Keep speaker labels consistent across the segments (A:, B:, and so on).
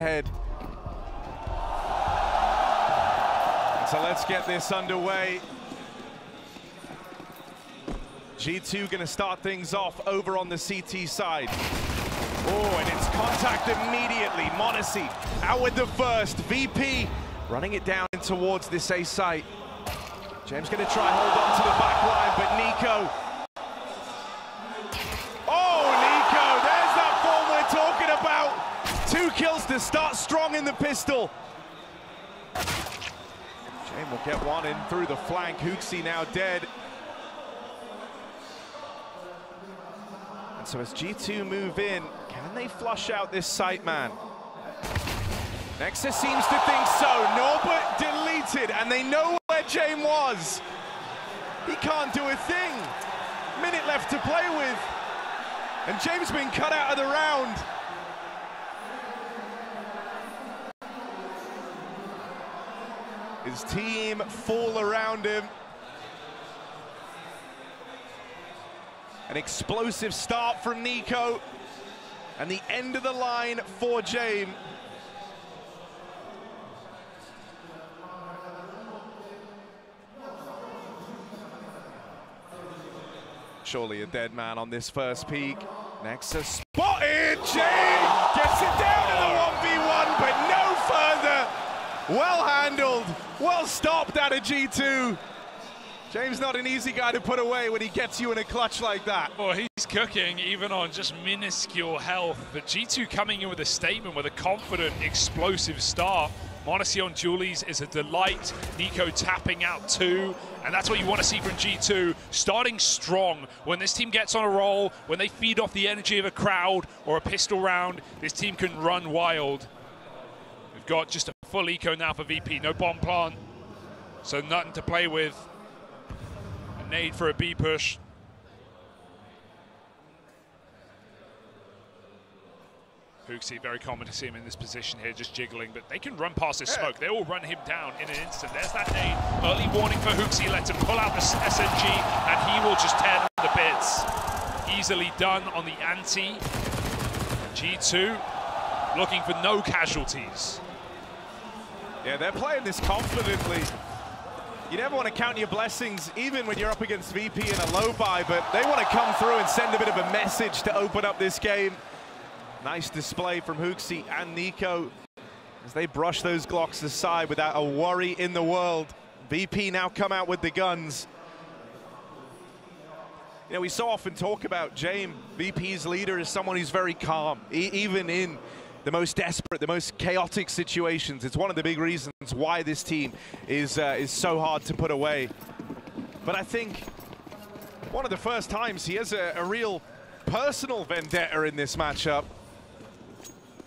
A: Head. So let's get this underway. G2 going to start things off over on the CT side. Oh, and it's contact immediately. m0NESY out with the first. VP running it down towards this A site. James going to try hold on to the back line, but NiKo. Oh, NiKo, there's that form we're talking about. 2 kills to start strong in the pistol. James will get one in through the flank. HooXi now dead. And so as G2 move in, can they flush out this site man? Nexus seems to think so. Norbert deleted, and they know where James was. He can't do a thing. Minute left to play with. And James been cut out of the round. His team fall around him. An explosive start from NiKo. And the end of the line for James. Surely a dead man on this first peak. Nexus spotted. James gets it down to the 1v1, but no further. Well handled, well stopped out of G2. James not an easy guy to put away when he gets you in a clutch like that.
B: Well, he's cooking even on just minuscule health, but G2 coming in with a statement with a confident, explosive start. m0NESY on Julies is a delight. NiKo tapping out 2, and that's what you want to see from G2, starting strong. When this team gets on a roll, when they feed off the energy of a crowd or a pistol round, this team can run wild. We've got just a full eco now for VP, no bomb plant, so nothing to play with. A nade for a B push. HooXi, very common to see him in this position here, just jiggling, but they can run past this smoke. They will run him down in an instant. There's that nade. Early warning for HooXi, lets him pull out the SMG, and he will just tear them to bits. Easily done on the anti. G2 looking for no casualties.
A: Yeah, they're playing this confidently. You never want to count your blessings, even when you're up against VP in a low buy, but they want to come through and send a bit of a message to open up this game. Nice display from HooXi and NiKo as they brush those Glocks aside without a worry in the world. VP now come out with the guns. You know, we so often talk about James, VP's leader, as someone who's very calm, even in the most desperate, the most chaotic situations. It's one of the big reasons why this team is so hard to put away. But I think one of the first times he has a real personal vendetta in this matchup.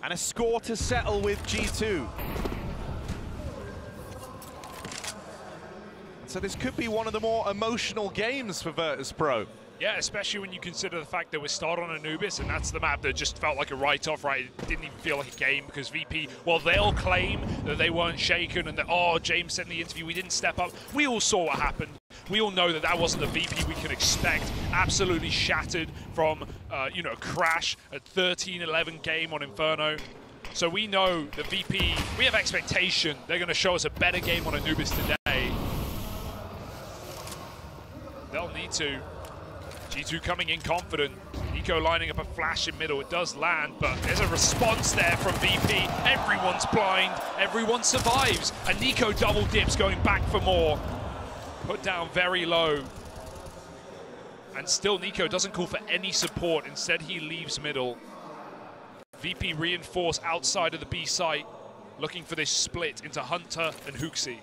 A: And a score to settle with G2. So this could be one of the more emotional games for Virtus.pro.
B: Yeah, especially when you consider the fact that we're starting on Anubis, and that's the map that just felt like a write-off, right? It didn't even feel like a game because VP, well, they'll claim that they weren't shaken and that, oh, James said in the interview we didn't step up. We all saw what happened. We all know that that wasn't the VP we could expect. Absolutely shattered from, you know, a crash at 13-11 game on Inferno. So we know that VP, we have expectation. They're going to show us a better game on Anubis today. They'll need to. G2 coming in confident. NiKo lining up a flash in middle. It does land, but there's a response there from VP. Everyone's blind. Everyone survives. And NiKo double dips, going back for more. Put down very low. And still NiKo doesn't call for any support. Instead, he leaves middle. VP reinforce outside of the B site, looking for this split into Hunter and HooXi.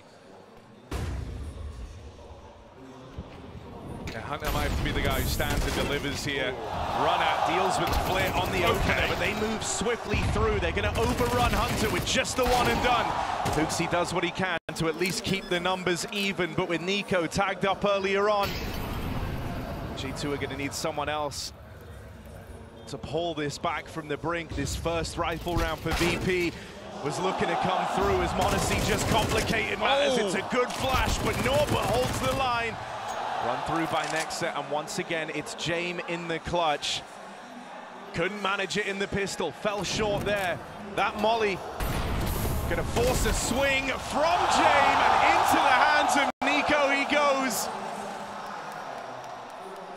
A: Yeah, Hunter might be the guy who stands and delivers here. Run out, deals with Flit on the opener, but they move swiftly through. They're going to overrun Hunter with just the one and done. HooXi does what he can to at least keep the numbers even, but with NiKo tagged up earlier on, G2 are going to need someone else to pull this back from the brink. This first rifle round for VP was looking to come through as m0NESY just complicated matters. It's a good flash, but Norbert holds the line. Run through by Nexa, and once again, it's James in the clutch. Couldn't manage it in the pistol, fell short there. That molly Gonna force a swing from Jame and into the hands of Nico. He goes.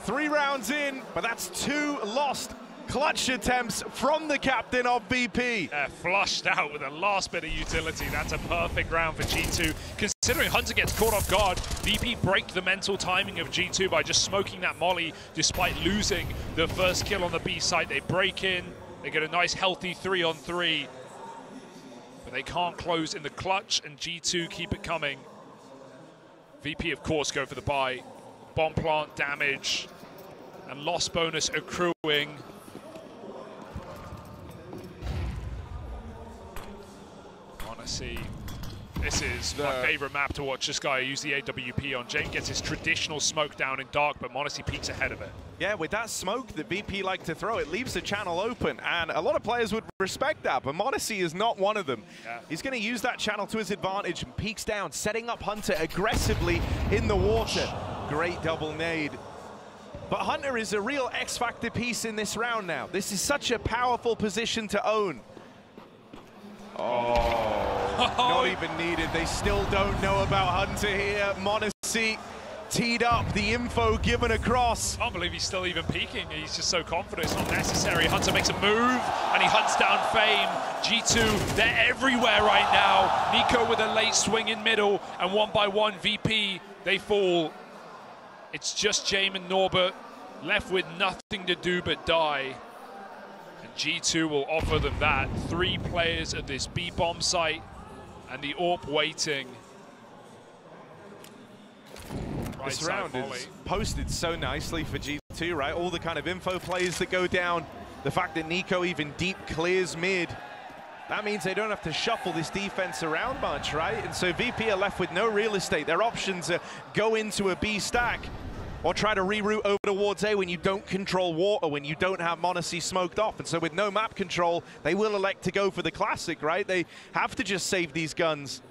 A: 3 rounds in, but that's 2 lost clutch attempts from the captain of VP.
B: Flushed out with the last bit of utility. That's a perfect round for G2. Considering Hunter gets caught off guard, VP break the mental timing of G2 by just smoking that molly despite losing the first kill on the B site. They break in, they get a nice healthy 3-on-3, but they can't close in the clutch, and G2 keep it coming. VP, of course, go for the buy. Bomb plant damage and loss bonus accruing. Honestly, this is my favorite map to watch. This guy use the AWP on. Jame gets his traditional smoke down in dark, but m0NESY peeks ahead of it.
A: Yeah, with that smoke that VP like to throw, it leaves the channel open, and a lot of players would respect that, but m0NESY is not one of them. Yeah. He's going to use that channel to his advantage and peeks down, setting up Hunter aggressively in the water. Great double nade. But Hunter is a real X-Factor piece in this round now. This is such a powerful position to own. Oh, not even needed. They still don't know about Hunter here. m0NESY teed up, the info given across.
B: Can't believe he's still even peeking. He's just so confident. It's not necessary. Hunter makes a move, and he hunts down Fame. G2, they're everywhere right now. Nico with a late swing in middle, and 1 by 1, VP, they fall. It's just Jame and Norbert left with nothing to do but die. And G2 will offer them that. 3 players at this B-bomb site, and the AWP waiting.
A: This round is posted so nicely for G2, right? All the kind of info plays that go down. The fact that Nico even deep clears mid. That means they don't have to shuffle this defense around much, right? And so VP are left with no real estate. Their options are go into a B stack or try to reroute over towards A when you don't control water, when you don't have m0NESY smoked off. And so with no map control, they will elect to go for the classic, right? They have to just save these guns.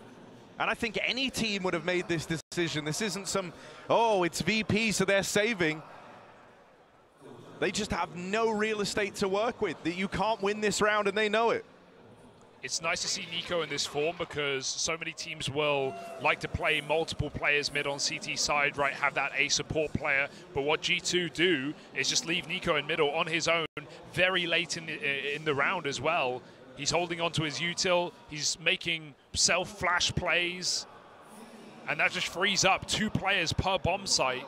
A: And I think any team would have made this decision. This isn't some, oh, it's VP, so they're saving. They just have no real estate to work with. That you can't win this round, and they know it.
B: It's nice to see Nico in this form because so many teams will like to play multiple players mid on CT side, right, have that A support player. But what G2 do is just leave Nico in middle on his own very late in the round as well. He's holding on to his util, he's making self-flash plays, and that just frees up 2 players per bomb site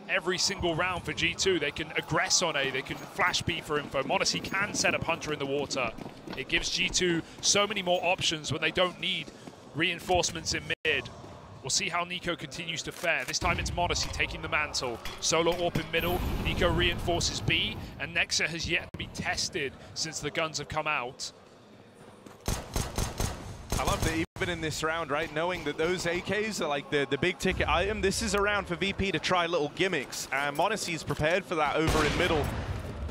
B: every single round for G2. They can aggress on A, they can flash B for info. m0NESY can set up Hunter in the water. It gives G2 so many more options when they don't need reinforcements in mid. We'll see how Nico continues to fare. This time it's m0NESY taking the mantle. Solo AWP in middle, Nico reinforces B, and Nexa has yet to be tested since the guns have come out.
A: I love that even in this round, right, knowing that those AKs are like the big ticket item, this is a round for VP to try little gimmicks, and m0NESY is prepared for that over in middle.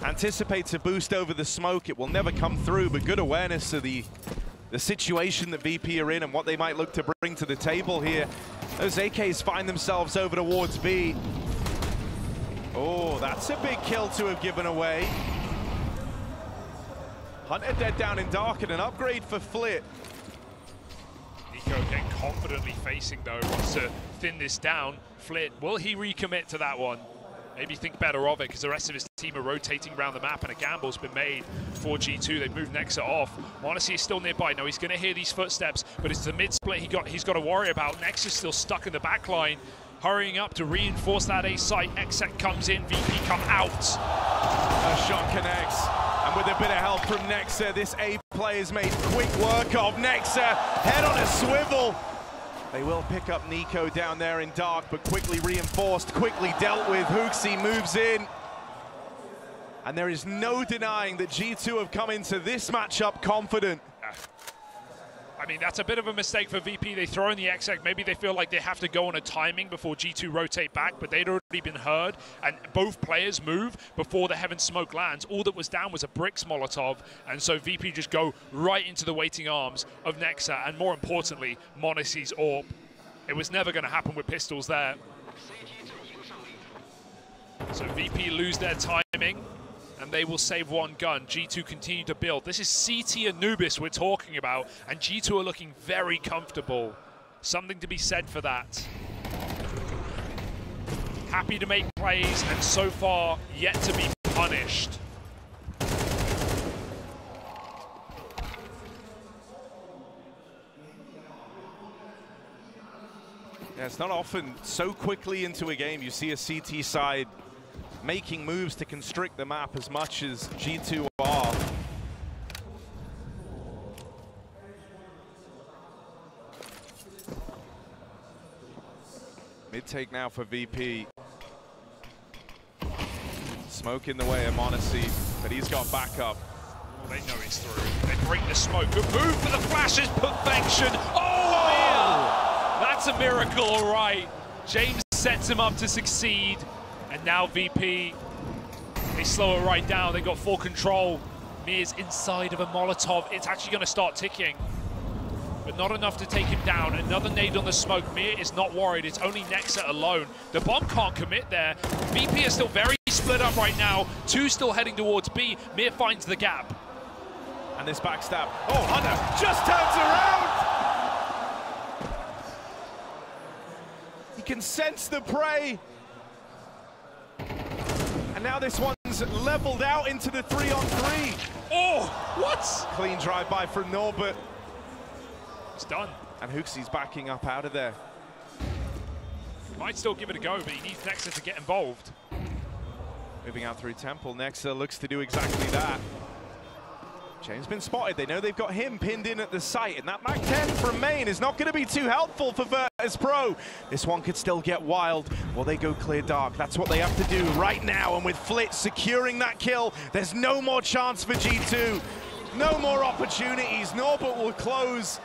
A: Anticipates a boost over the smoke. It will never come through, but good awareness of the situation that VP are in and what they might look to bring to the table here. Those AKs find themselves over towards B. Oh, that's a big kill to have given away. Hunter dead down in dark and an upgrade for Flit.
B: Nico again confidently facing though, wants to thin this down. Flit, will he recommit to that one? Maybe think better of it because the rest of his team are rotating around the map and a gamble's been made for G2. They've moved Nexa off. m0NESY is still nearby. No, he's going to hear these footsteps, but it's the mid-split he's got to worry about. Nexa's still stuck in the back line, hurrying up to reinforce that A site. Exec comes in, VP come out.
A: A shot connects, and with a bit of help from Nexa, this A player's made quick work of. Nexa, head on a swivel. They will pick up Nico down there in dark, but quickly reinforced, quickly dealt with. HooXi moves in. And there is no denying that G2 have come into this matchup confident.
B: I mean, that's a bit of a mistake for VP. They throw in the Exec. Maybe they feel like they have to go on a timing before G2 rotate back, but they'd already been heard, and both players move before the Heaven Smoke lands. All that was down was a Bricks Molotov, and so VP just go right into the waiting arms of Nexa, and more importantly, m0NESY's AWP. It was never going to happen with pistols there. So VP lose their timing. and they will save one gun. G2 continue to build. This is CT Anubis we're talking about, and G2 are looking very comfortable. Something to be said for that. Happy to make plays, and so far yet to be punished.
A: Yeah, it's not often so quickly into a game you see a CT side making moves to constrict the map as much as G2 are. Mid-take now for VP. Smoke in the way of m0NESY, but he's got backup.
B: Well, they know he's through. They break the smoke. Good move for the flashes. Perfection. Oh, yeah! That's a miracle, all right. James sets him up to succeed. And now VP, they slow it right down. They got full control. Mir's inside of a Molotov. It's actually going to start ticking, but not enough to take him down. Another nade on the smoke. Mir is not worried. It's only Nexa alone. The bomb can't commit there. VP is still very split up right now. Two still heading towards B. Mir finds the gap.
A: And this backstab. Oh, Hunter just turns around! He can sense the prey. And now this one's leveled out into the 3-on-3.
B: Oh, what?
A: Clean drive-by from Norbert.
B: It's done.
A: And HooXi's backing up out of there.
B: Might still give it a go, but he needs Nexa to get involved.
A: Moving out through Temple, Nexa looks to do exactly that. James been spotted. They know they've got him pinned in at the site, and that MAC-10 from main is not going to be too helpful for Virtus.pro. This one could still get wild. Well, they go clear dark. That's what they have to do right now, and with Flitz securing that kill, there's no more chance for G2. No more opportunities. Norbert will close.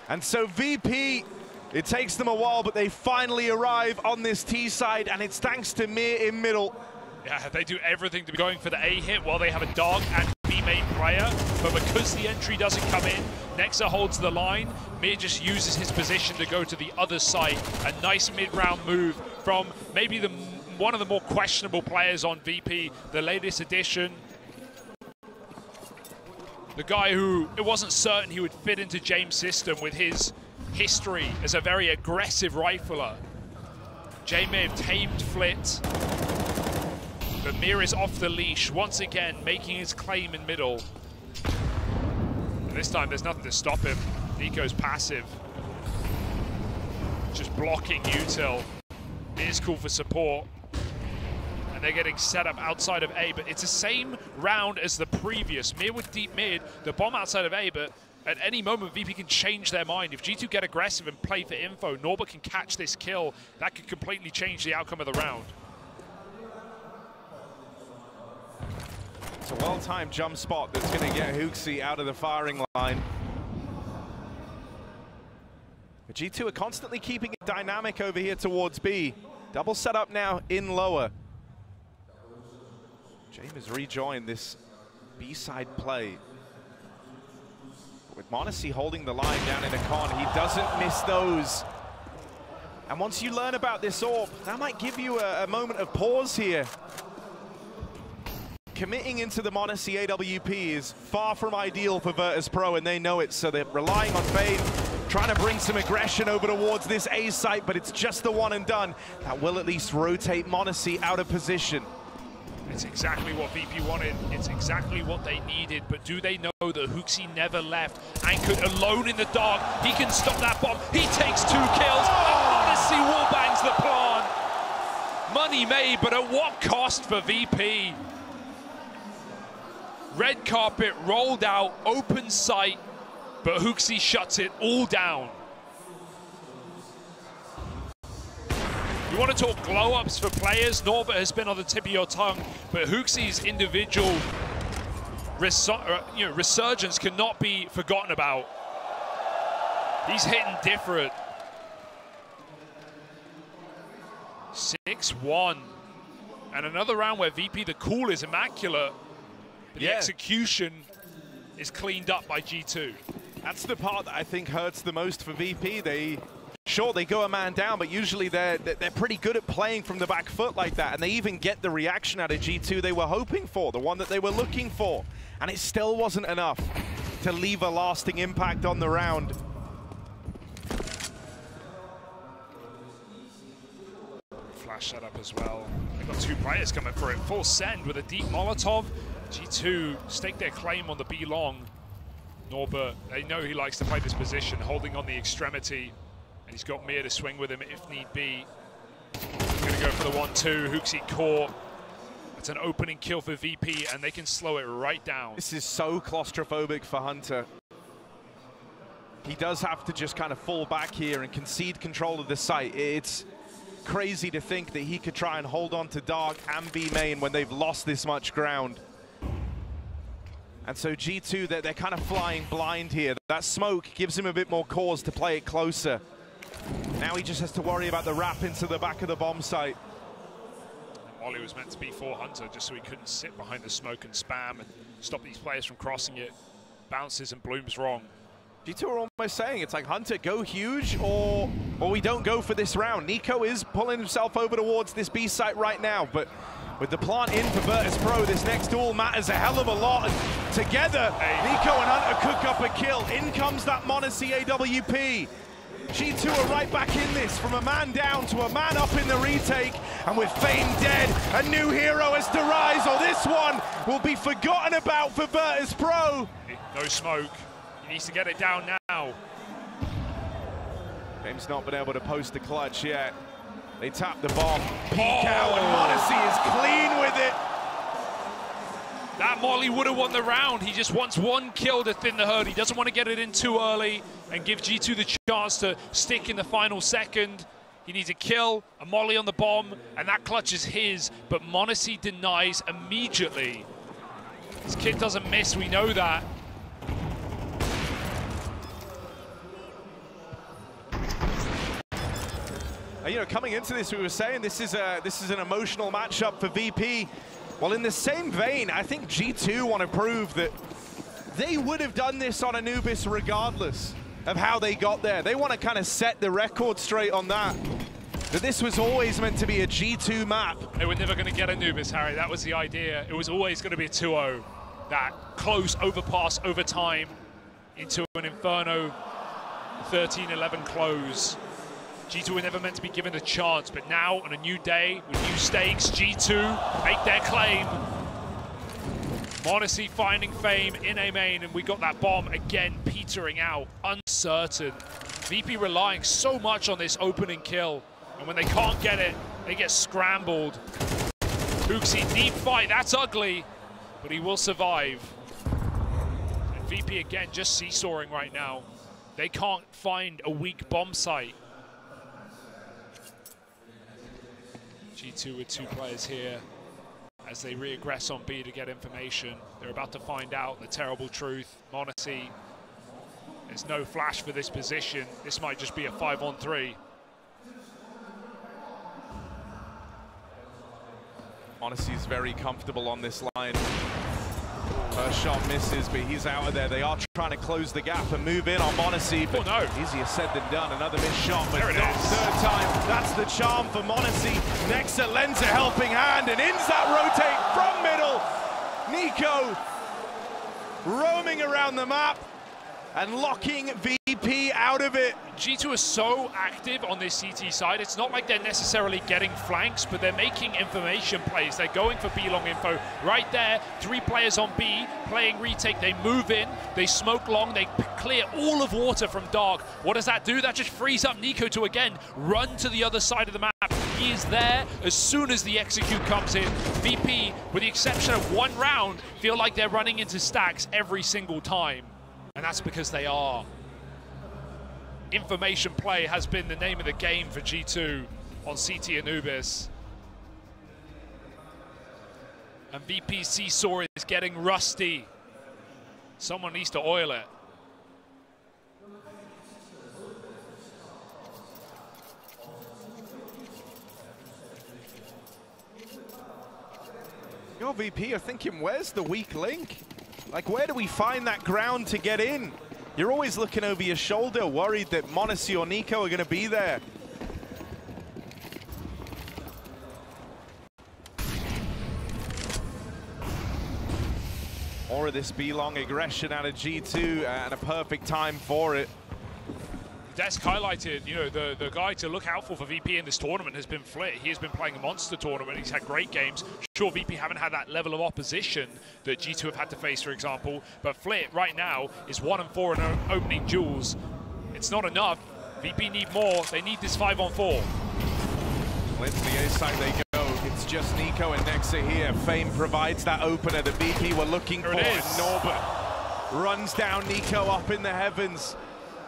A: And so VP, it takes them a while, but they finally arrive on this T side, and it's thanks to Mir in middle.
B: Yeah, they do everything to be going for the A hit while they have a dog and B main player, but because the entry doesn't come in, Nexa holds the line. Mir just uses his position to go to the other side. A nice mid-round move from maybe one of the more questionable players on VP, the latest addition. The guy who it wasn't certain he would fit into James' system with his history as a very aggressive rifler. Jay may have tamed Flit, but Mir is off the leash, once again making his claim in middle. And this time there's nothing to stop him. NiKo's passive. Just blocking util. Mir's cool for support. And they're getting set up outside of A, but it's the same round as the previous. Mir with deep mid, the bomb outside of A, but at any moment VP can change their mind. If G2 get aggressive and play for info, Norbert can catch this kill. That could completely change the outcome of the round.
A: It's a well-timed jump spot that's going to get HooXi out of the firing line. But G2 are constantly keeping it dynamic over here towards B. Double setup now in lower. James has rejoined this B-side play. With m0NESY holding the line down in a con, he doesn't miss those. And once you learn about this AWP, that might give you a moment of pause here. Committing into the m0NESY AWP is far from ideal for Virtus.pro, and they know it, so they're relying on Fade, trying to bring some aggression over towards this A site, but it's just the one and done. That will at least rotate m0NESY out of position.
B: It's exactly what VP wanted. It's exactly what they needed. But do they know that HooXi never left? Anchored alone in the dark. He can stop that bomb. He takes 2 kills. m0NESY wallbangs the plant. Money made, but at what cost for VP? Red carpet rolled out, open sight, but HooXi shuts it all down. You want to talk glow-ups for players? Norbert has been on the tip of your tongue, but HooXi's individual resurgence cannot be forgotten about. He's hitting different. 6-1. And another round where VP, the call is immaculate, but the execution is cleaned up by G2.
A: That's the part that I think hurts the most for VP. They sure, they go a man down, but usually they're pretty good at playing from the back foot like that, and they even get the reaction out of G2 they were hoping for, the one that they were looking for, and it still wasn't enough to leave a lasting impact on the round.
B: Flash setup as well. They've got two players coming for it. Full send with a deep Molotov. G2 stake their claim on the B long. Norbert, they know he likes to play this position, holding on the extremity. And he's got Mir to swing with him if need be. He's going to go for the 1-2. HooXi caught. It's an opening kill for VP, and they can slow it right down.
A: This is so claustrophobic for Hunter. He does have to just kind of fall back here and concede control of the site. It's crazy to think that he could try and hold on to Dark and B main when they've lost this much ground. And so G2, they're kind of flying blind here. That smoke gives him a bit more cause to play it closer. Now he just has to worry about the wrap into the back of the bomb site.
B: Molly was meant to be for Hunter just so he couldn't sit behind the smoke and spam and stop these players from crossing it. Bounces and blooms wrong.
A: G2 are almost saying it's like, Hunter, go huge or we don't go for this round. NiKo is pulling himself over towards this B site right now, but with the plant in for Virtus.pro, this next duel matters a hell of a lot. And together, NiKo and Hunter cook up a kill. In comes that m0NESY AWP. G2 are right back in this, from a man down to a man up in the retake. And with Fame dead, a new hero has to rise, or this one will be forgotten about for Virtus.pro.
B: No smoke. He needs to get it down now.
A: Fame's not been able to post the clutch yet. They tap the bomb, peek out, and m0NESY is clean with it.
B: That Molly would have won the round. He just wants one kill to thin the herd. He doesn't want to get it in too early and give G2 the chance to stick in the final second. He needs a kill, a Molly on the bomb, and that clutch is his, but m0NESY denies immediately. This kid doesn't miss, we know that.
A: You know, coming into this, we were saying this is an emotional matchup for VP. Well, in the same vein, I think G2 want to prove that they would have done this on Anubis regardless of how they got there. They want to kind of set the record straight on that. That this was always meant to be a G2 map.
B: They were never going to get Anubis, Harry. That was the idea. It was always going to be a 2-0. That close overpass over time into an Inferno 13-11 close. G2 were never meant to be given a chance, but now on a new day with new stakes, G2 make their claim. m0NESY finding Fame in A main, and we got that bomb again petering out, uncertain. VP relying so much on this opening kill, and when they can't get it, they get scrambled. HooXi, deep fight, that's ugly, but he will survive. And VP again just seesawing right now. They can't find a weak bomb site. G2 with two players here as they regress on B to get information. They're about to find out the terrible truth. m0NESY, there's no flash for this position. This might just be a 5-on-3.
A: m0NESY is very comfortable on this line. First shot misses, but he's out of there. They are trying to close the gap and move in on m0NESY, but easier said than done. Another missed shot, but not third time. That's the charm for m0NESY. Nexa lends a helping hand, and ins that rotate from middle. NiKo roaming around the map and locking VP out of it.
B: G2 is so active on this CT side. It's not like they're necessarily getting flanks, but they're making information plays. They're going for B long info. Right there, 3 players on B, playing retake. They move in, they smoke long, they clear all of water from Dark. What does that do? That just frees up NiKo to, again, run to the other side of the map. He is there as soon as the execute comes in. VP, with the exception of one round, feel like they're running into stacks every single time. And that's because they are. Information play has been the name of the game for G2 on CT Anubis. And VP's seesaw is getting rusty. Someone needs to oil it.
A: Your VP are thinking, where's the weak link? Like, where do we find that ground to get in? You're always looking over your shoulder, worried that m0NESY or NiKo are going to be there. More of this B-long aggression out of G2 and a perfect time for it.
B: Desk highlighted, you know, the guy to look out for VP in this tournament has been Flit. He has been playing a monster tournament. He's had great games. Sure, VP haven't had that level of opposition that G2 have had to face, for example, but Flit right now is 1-4 in opening duels. It's not enough. VP need more. They need this 5-on-4.
A: Well, into the A side they go. It's just NiKo and Nexa here. Fame provides that opener that VP were looking for. Norbert runs down NiKo up in the heavens.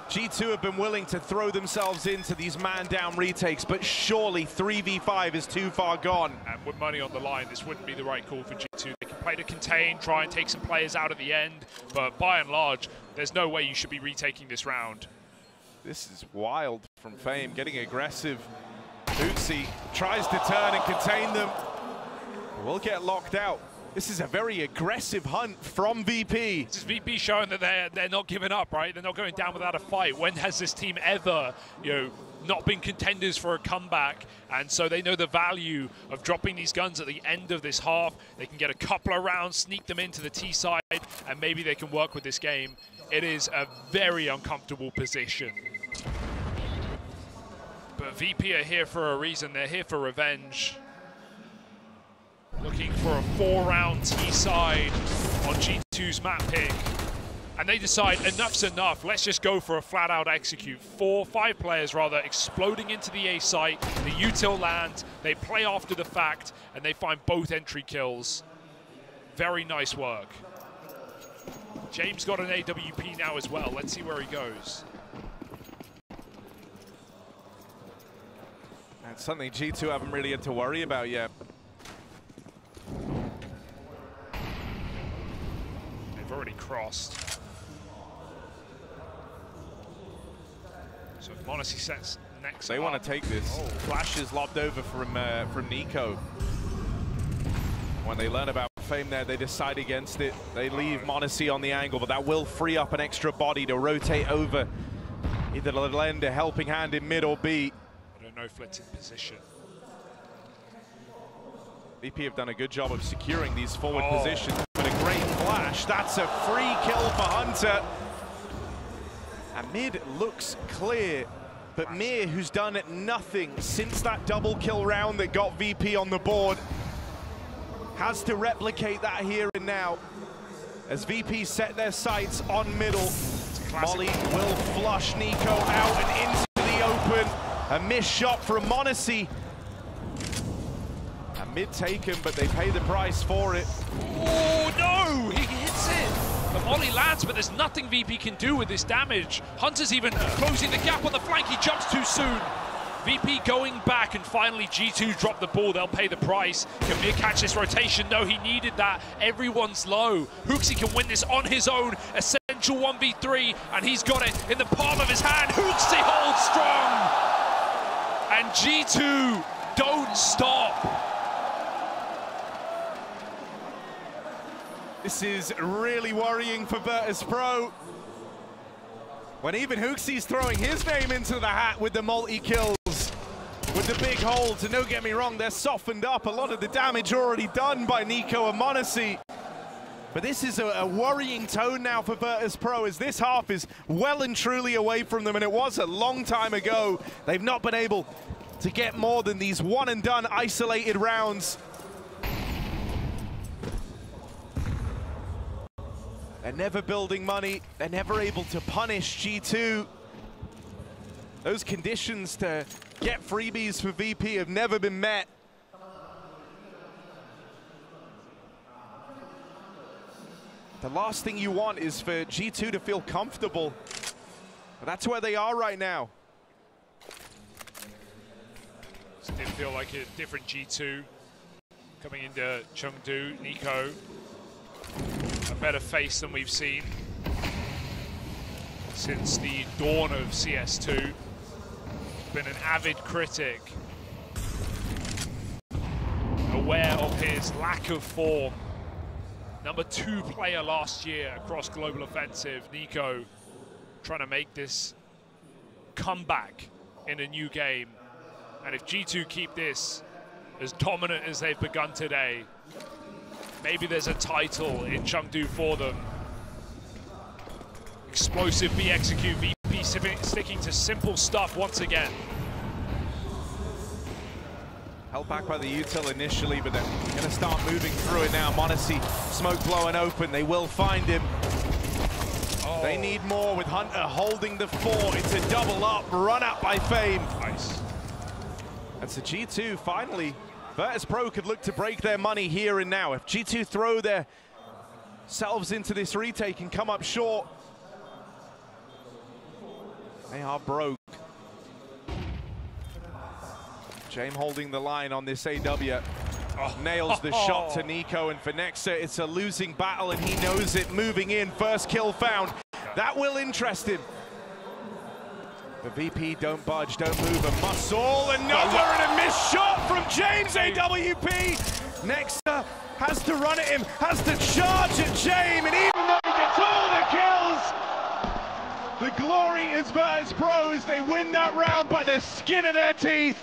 A: G2 have been willing to throw themselves into these man-down retakes, but surely 3v5 is too far gone.
B: And with money on the line, this wouldn't be the right call for G2. They can play to contain, try and take some players out at the end, but by and large, there's no way you should be retaking this round.
A: This is wild from Fame, getting aggressive. Hooksy tries to turn and contain them. Will get locked out. This is a very aggressive hunt from VP.
B: This is VP showing that they're not giving up, right? They're not going down without a fight. When has this team ever, you know, not been contenders for a comeback? And so they know the value of dropping these guns at the end of this half. They can get a couple of rounds, sneak them into the T side, and maybe they can work with this game. It is a very uncomfortable position. But VP are here for a reason. They're here for revenge. Looking for a 4-round T-side on G2's map pick. And they decide enough's enough. Let's just go for a flat-out execute. 5 players rather, exploding into the A site. The util land. They play after the fact, and they find both entry kills. Very nice work. James got an AWP now as well. Let's see where he goes.
A: That's something G2 haven't really had to worry about yet.
B: They've already crossed. So m0NESY sets next.
A: They want to take this. Flash is lobbed over from NiKo. When they learn about Fame there, they decide against it. They leave m0NESY on the angle, but that will free up an extra body to rotate over. Either to lend a helping hand in mid or B.
B: I don't know if Flit's in position.
A: VP have done a good job of securing these forward positions, but a great flash. That's a free kill for Hunter. And mid looks clear, but Mir, who's done nothing since that double kill round that got VP on the board, has to replicate that here and now. As VP set their sights on middle, Molly will flush NiKo out and into the open. A missed shot from m0NESY. Mid taken, but they pay the price for it.
B: Oh no, he hits it. The molly lands, but there's nothing VP can do with this damage. Hunter's even closing the gap on the flank. He jumps too soon. VP going back, and finally G2 drop the ball. They'll pay the price. Can Mir catch this rotation? No, he needed that. Everyone's low. Hooksy can win this on his own. Essential 1v3, and he's got it in the palm of his hand. Hooksy holds strong. And G2 don't stop.
A: This is really worrying for Virtus.pro. When even Hooksy's throwing his name into the hat with the multi-kills, with the big holds, and don't get me wrong, they're softened up. A lot of the damage already done by NiKo and m0NESY. But this is a worrying tone now for Virtus.pro, as this half is well and truly away from them, and it was a long time ago. They've not been able to get more than these one-and-done isolated rounds. They're never building money. They're never able to punish G2. Those conditions to get freebies for VP have never been met. The last thing you want is for G2 to feel comfortable. But that's where they are right now.
B: This did feel like a different G2 coming into Chengdu. NiKo, a better face than we've seen since the dawn of CS2. Been an avid critic, aware of his lack of form. Number 2 player last year across Global Offensive, NiKo. trying to make this comeback in a new game. And if G2 keep this as dominant as they've begun today, maybe there's a title in Chengdu for them. Explosive B execute, VP sticking to simple stuff once again.
A: Held back by the util initially, but they're going to start moving through it now. m0NESY, smoke blowing open. They will find him. Oh. They need more with Hunter holding the fort. It's a double up, run out by Fame.
B: Nice.
A: And so G2 finally, Virtus.pro could look to break their money here and now. If G2 throw themselves into this retake and come up short, they are broke. James holding the line on this AW. Oh. Nails the shot to NiKo, and for Nexa, it's a losing battle, and he knows it. Moving in, first kill found. That will interest him. But VP don't budge, don't move, a muscle, another, and a missed shot from James AWP. Nexa has to run at him, has to charge at James, and even though he gets all the kills, the glory is Virtus.pro as they win that round by the skin of their teeth.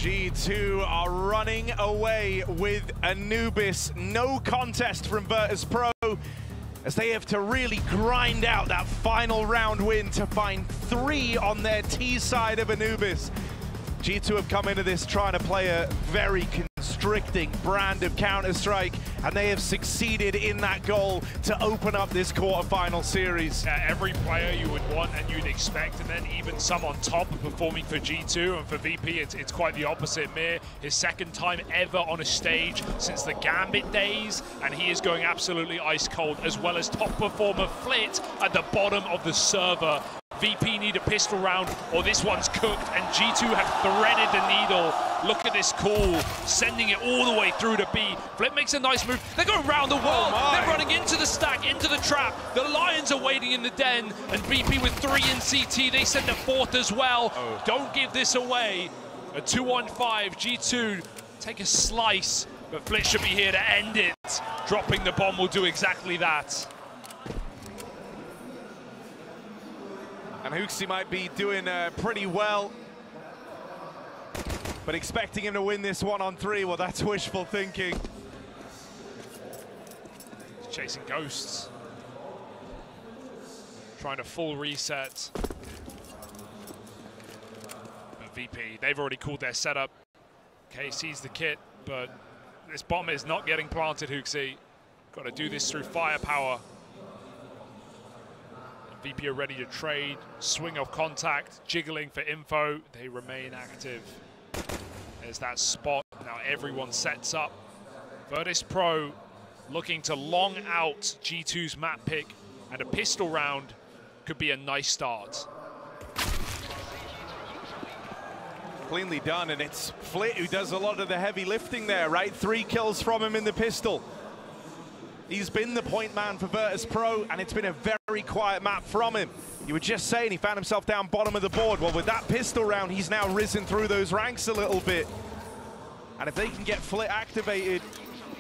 A: G2 are running away with Anubis. No contest from Virtus.pro as they have to really grind out that final round win to find 3 on their T side of Anubis. G2 have come into this trying to play a very constricting brand of Counter-Strike, and they have succeeded in that goal to open up this quarterfinal series.
B: Every player you would want and you'd expect, and then even some on top of performing for G2, and for VP it's quite the opposite. Mir, his second time ever on a stage since the Gambit days, and he is going absolutely ice cold, as well as top performer Flit at the bottom of the server. VP need a pistol round or this one's cooked, and G2 have threaded the needle. Look at this call, sending it all the way through to B. Flip makes a nice move. They're going around the world. They're running into the stack, into the trap. The Lions are waiting in the den, and VP with 3 in CT. They send a 4th as well. Don't give this away. A 2-on-5. G2 take a slice, but Flit should be here to end it. Dropping the bomb will do exactly that.
A: And HooXi might be doing pretty well, but expecting him to win this 1-on-3, well, that's wishful thinking.
B: Chasing ghosts. Trying to full reset. But VP, they've already called their setup. KC's the kit, but this bomb is not getting planted, HooXi. Got to do this through firepower. VP are ready to trade, swing of contact, jiggling for info. They remain active. There's that spot. Now everyone sets up. Virtus Pro looking to long out G2's map pick, and a pistol round could be a nice start.
A: Cleanly done, and it's Flit who does a lot of the heavy lifting there, right? 3 kills from him in the pistol. He's been the point man for Virtus Pro, and it's been a very quiet map from him. You were just saying he found himself down bottom of the board. Well, with that pistol round, he's now risen through those ranks a little bit. And if they can get Flit activated,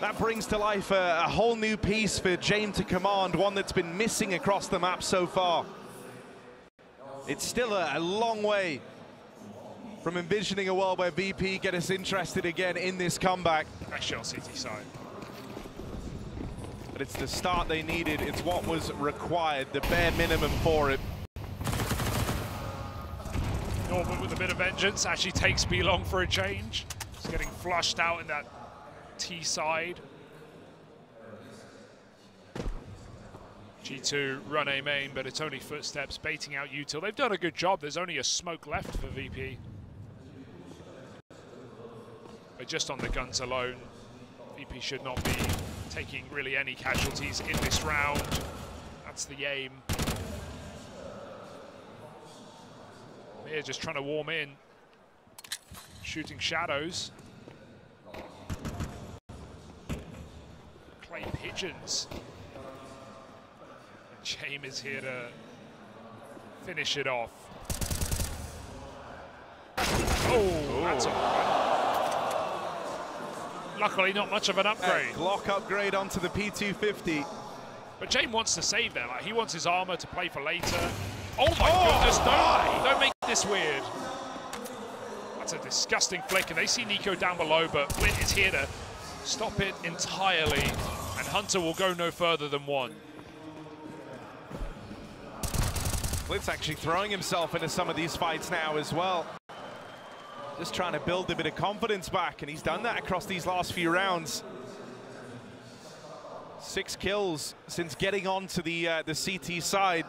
A: that brings to life a whole new piece for Jame to command, one that's been missing across the map so far. It's still a long way from envisioning a world where VP get us interested again in this comeback.
B: Actually on CT side.
A: But it's the start they needed. It's what was required, the bare minimum for it.
B: Norman with a bit of vengeance actually takes B-Long for a change. He's getting flushed out in that T side. G2 run A main, but it's only footsteps, baiting out Util. They've done a good job. There's only a smoke left for VP. But just on the guns alone, VP should not be taking really any casualties in this round. That's the aim. Mir just trying to warm in. Shooting shadows. Clay pigeons. Jame is here to finish it off. Oh, that's all right. Luckily, not much of an upgrade.
A: Glock upgrade onto the P250.
B: But Jame wants to save there. Like, he wants his armor to play for later. Oh my goodness, don't make this weird. That's a disgusting flick, and they see Nico down below, but Flint is here to stop it entirely, and Hunter will go no further than 1.
A: Flint's actually throwing himself into some of these fights now as well. Just trying to build a bit of confidence back, and he's done that across these last few rounds. 6 kills since getting onto the CT side.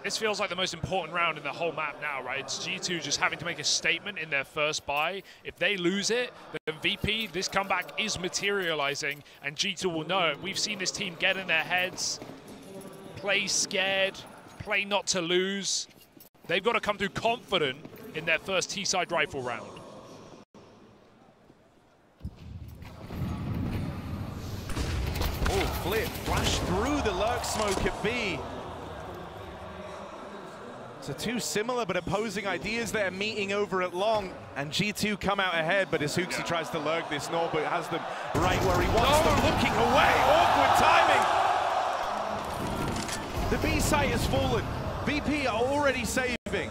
B: This feels like the most important round in the whole map now, right? It's G2 just having to make a statement in their first buy. If they lose it, then VP, this comeback is materializing, and G2 will know it. We've seen this team get in their heads, play scared, play not to lose. They've got to come through confident in their first T-side rifle round.
A: Oh, Flit flashed through the lurk smoke at B. So 2 similar but opposing ideas there meeting over at long, and G2 come out ahead, but as HooXi tries to lurk this, Norbert has them right where he wants them, looking away, awkward timing. The B site has fallen. VP are already saving.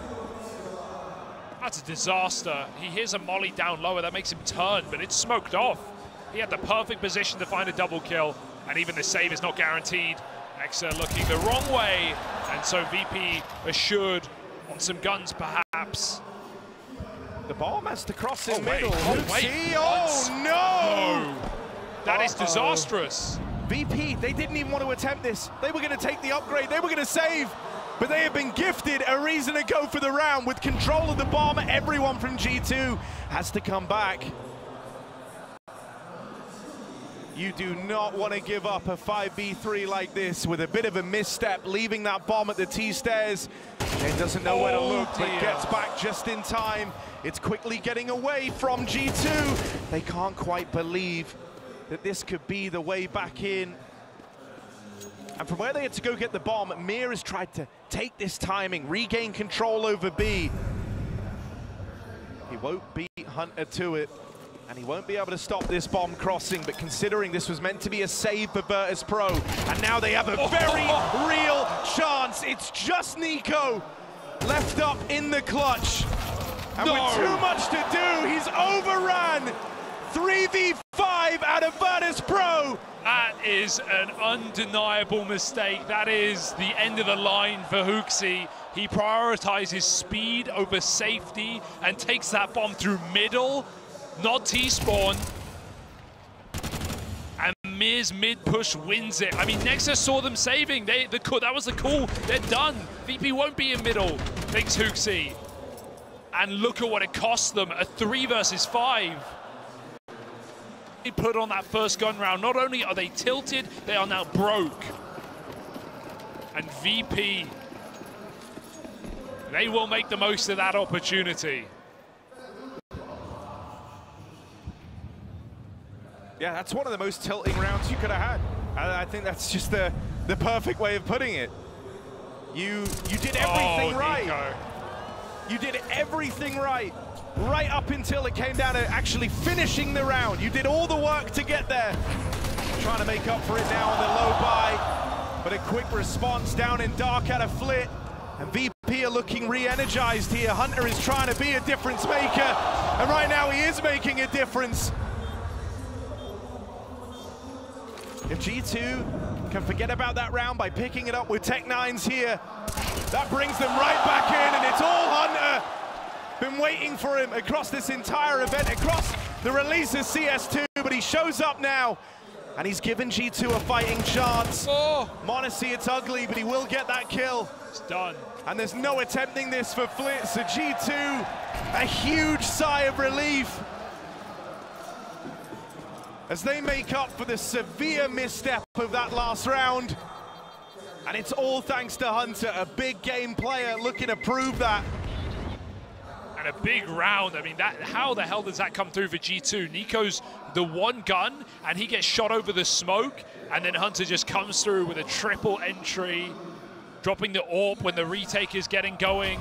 B: That's a disaster. He hears a molly down lower, that makes him turn, but it's smoked off. He had the perfect position to find a double kill, and even the save is not guaranteed. Exa looking the wrong way, and so VP assured on some guns perhaps.
A: The bomb has to cross in
B: wait.
A: middle.
B: Wait.
A: Oh, no!
B: That is disastrous.
A: VP, they didn't even want to attempt this. They were going to take the upgrade. They were going to save. But they have been gifted a reason to go for the round. With control of the bomb, everyone from G2 has to come back. You do not want to give up a 5v3 like this with a bit of a misstep, leaving that bomb at the T-stairs. It doesn't know where to look, but gets back just in time. It's quickly getting away from G2. They can't quite believe that this could be the way back in. And from where they had to go get the bomb, Mir has tried to take this timing, regain control over B. He won't beat Hunter to it, and he won't be able to stop this bomb crossing, but considering this was meant to be a save for Virtus.pro, and now they have a very real chance. It's just NiKo left up in the clutch. And with too much to do, he's overran. 3v5 out of Virtus.pro.
B: That is an undeniable mistake. That is the end of the line for HooXi. He prioritizes speed over safety and takes that bomb through middle, not T-spawn. And Mir's mid-push wins it. I mean, Nexus saw them saving. That was the call. They're done. VP won't be in middle, thanks HooXi. And look at what it cost them, a 3 versus 5. They put on that first gun round. Not only are they tilted, they are now broke. And VP, they will make the most of that opportunity.
A: Yeah, that's one of the most tilting rounds you could have had. I think that's just the perfect way of putting it. You did everything right.
B: NiKo.
A: You did everything right up until it came down to actually finishing the round. You did all the work to get there. Trying to make up for it now on the low buy, but a quick response down in dark out of Flit. And VP are looking re-energized here. Hunter is trying to be a difference maker, and right now he is making a difference. If G2 can forget about that round by picking it up with Tech9s here, that brings them right back in, and it's all Hunter. Been waiting for him across this entire event, across the release of CS2, but he shows up now, and he's given G2 a fighting chance. m0NESY, it's ugly, but he will get that kill.
B: It's done.
A: And there's no attempting this for Flit, so G2, a huge sigh of relief as they make up for the severe misstep of that last round. And it's all thanks to Hunter, a big game player looking to prove that.
B: And a big round. I mean, how the hell does that come through for G2? NiKo's the one gun, and he gets shot over the smoke, and then Hunter just comes through with a triple entry, dropping the AWP when the retake is getting going,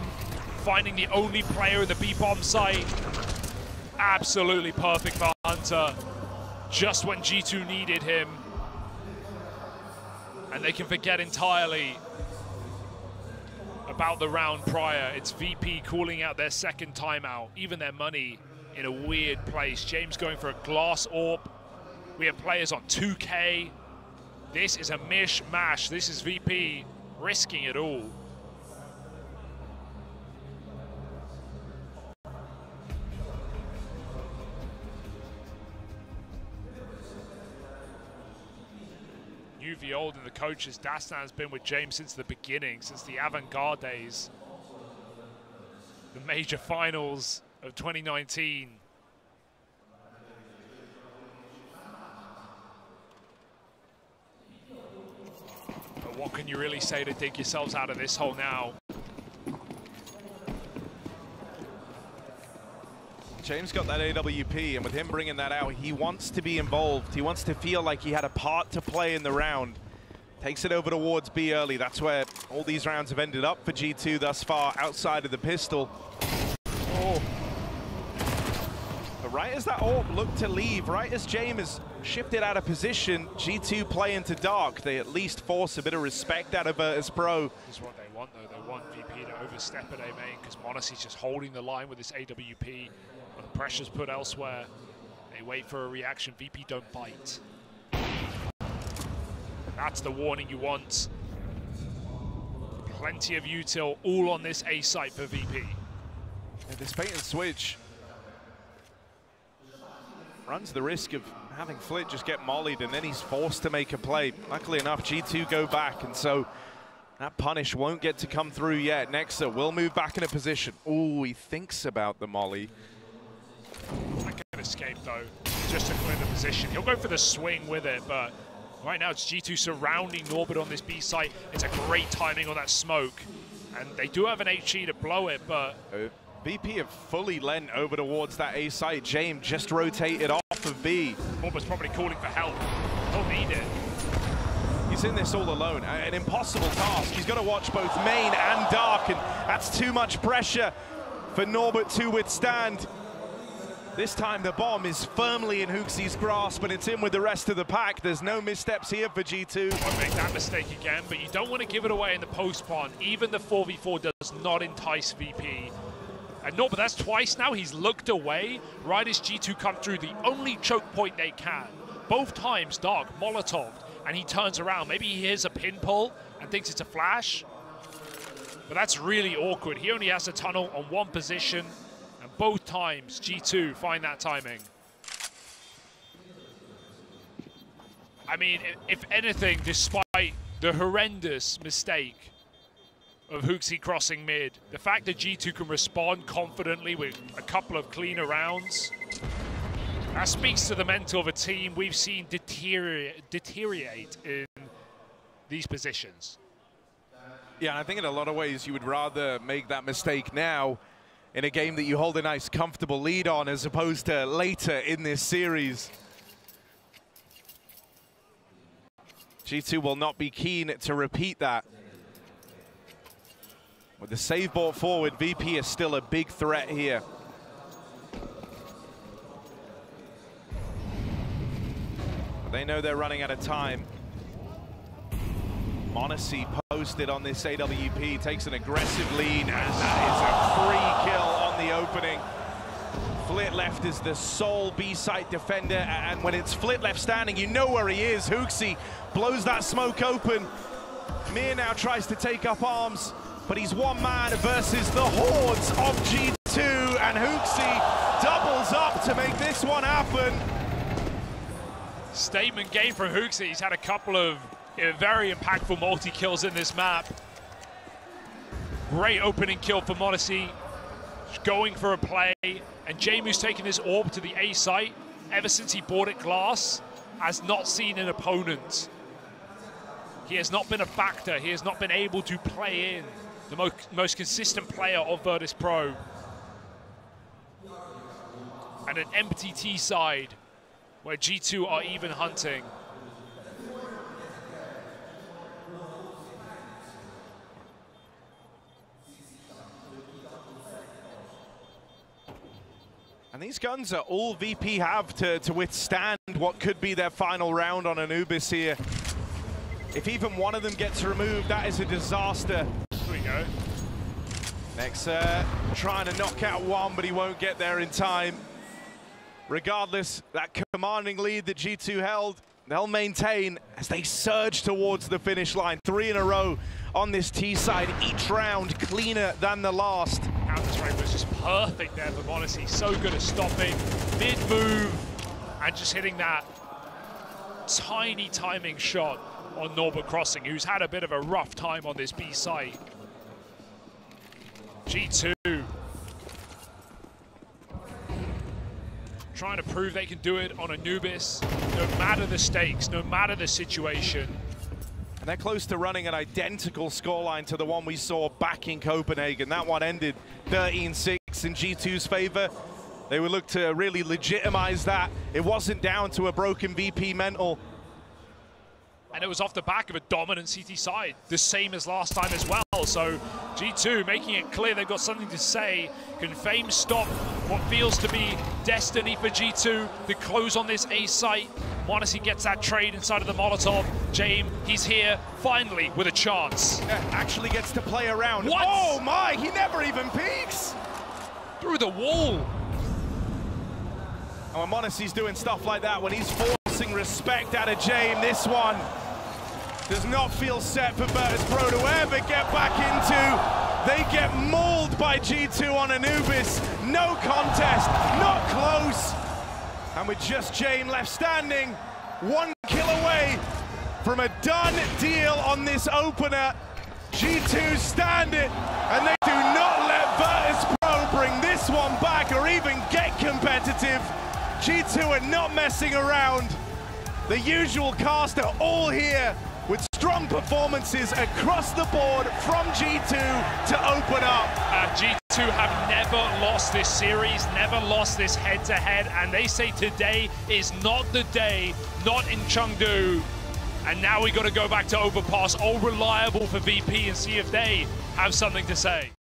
B: finding the only player in the B-bomb site. Absolutely perfect for Hunter, just when G2 needed him. And they can forget entirely about the round prior. It's VP calling out their second timeout, even their money in a weird place. James going for a glass AWP. We have players on 2K. This is a mishmash. This is VP risking it all. UV Old and the coaches, Dastan's been with James since the beginning, since the Avant-Garde days. The major finals of 2019. But what can you really say to dig yourselves out of this hole now?
A: James got that AWP, and with him bringing that out, he wants to be involved. He wants to feel like he had a part to play in the round. Takes it over towards B early. That's where all these rounds have ended up for G2 thus far, outside of the pistol. Oh. But right as that AWP looked to leave, right as James shifted out of position, G2 play into dark. They at least force a bit of respect out of Virtus.pro.
B: This is what they want, though. They want VP to overstep at A main, because m0NESY's just holding the line with this AWP. When the pressure's put elsewhere, they wait for a reaction. VP don't bite. That's the warning you want. Plenty of util all on this A site for VP.
A: Yeah, this bait and switch runs the risk of having Flit just get mollied, and then he's forced to make a play. Luckily enough, G2 go back, and so that punish won't get to come through yet. Nexa will move back in a position. Oh, he thinks about the molly.
B: I can escape though, just to clear the position. He'll go for the swing with it, but right now it's G2 surrounding Norbert on this B site. It's a great timing on that smoke. And they do have an HE to blow it, but...
A: VP have fully lent over towards that A site. James just rotated off of B.
B: Norbert's probably calling for help. He'll need it.
A: He's in this all alone. An impossible task. He's got to watch both main and dark, and that's too much pressure for Norbert to withstand. This time the bomb is firmly in HooXi's grasp, and it's in with the rest of the pack. There's no missteps here for G2.
B: Won't make that mistake again, but you don't want to give it away in the post-spawn. Even the 4v4 does not entice VP. And Norbert, that's twice now. He's looked away right as G2 come through the only choke point they can. Both times, Dark Molotov, and he turns around. Maybe he hears a pin pull and thinks it's a flash. But that's really awkward. He only has a tunnel on one position, and both times G2 find that timing. I mean, if anything, despite the horrendous mistake of HooXi crossing mid, the fact that G2 can respond confidently with a couple of cleaner rounds, that speaks to the mental of a team we've seen deteriorate in these positions.
A: Yeah, and I think in a lot of ways you would rather make that mistake now in a game that you hold a nice, comfortable lead on, as opposed to later in this series. G2 will not be keen to repeat that. With the save ball forward, VP is still a big threat here. But they know they're running out of time. m0NESY posted on this AWP, takes an aggressive lead, and that is a free kill on the opening. Flit left is the sole B-site defender, and when it's Flit left standing, you know where he is. HooXi blows that smoke open. Mir now tries to take up arms, but he's one man versus the hordes of G2, and HooXi doubles up to make this one happen.
B: Statement game from HooXi. He's had a couple of very impactful multi-kills in this map. Great opening kill for m0NESY, going for a play, and Jamu's taken his orb to the A site. Ever since he bought it glass, has not seen an opponent. He has not been a factor. He has not been able to play in. The most consistent player of Virtus Pro. And an empty T side where G2 are even hunting.
A: And these guns are all VP have to withstand what could be their final round on Anubis here. If even one of them gets removed, that is a disaster.
B: Here we go.
A: Nexa trying to knock out one, but he won't get there in time. Regardless, that commanding lead that G2 held, they'll maintain as they surge towards the finish line. 3 in a row on this T side, each round cleaner than the last.
B: Counter-strike was just perfect there for m0NESY. So good at stopping, mid-move, and just hitting that tiny timing shot on Norbert Crossing, who's had a bit of a rough time on this B site. G2 trying to prove they can do it on Anubis, no matter the stakes, no matter the situation.
A: And they're close to running an identical scoreline to the one we saw back in Copenhagen. That one ended 13-6 in G2's favor. They would look to really legitimize that. It wasn't down to a broken VP mental.
B: And it was off the back of a dominant CT side, the same as last time as well. So G2 making it clear they've got something to say. Can Fame stop what feels to be destiny for G2? The close on this A site. m0NESY gets that trade inside of the Molotov. James, he's here finally with a chance.
A: Yeah, actually gets to play around.
B: What?
A: Oh my, he never even peeks.
B: Through the wall.
A: And when m0NESY's doing stuff like that, when he's forcing respect out of James, this one does not feel set for Virtus Pro to ever get back into. They get mauled by G2 on Anubis. No contest, not close. And with just Jane left standing, 1 kill away from a done deal on this opener. G2 stand it, and they do not let Virtus.pro bring this one back or even get competitive. G2 are not messing around. The usual cast are all here with strong performances across the board from G2 to open up.
B: G2 have never lost this series, never lost this head-to-head, and they say today is not the day, not in Chengdu. And now we got to go back to Overpass, all reliable for VP, and see if they have something to say.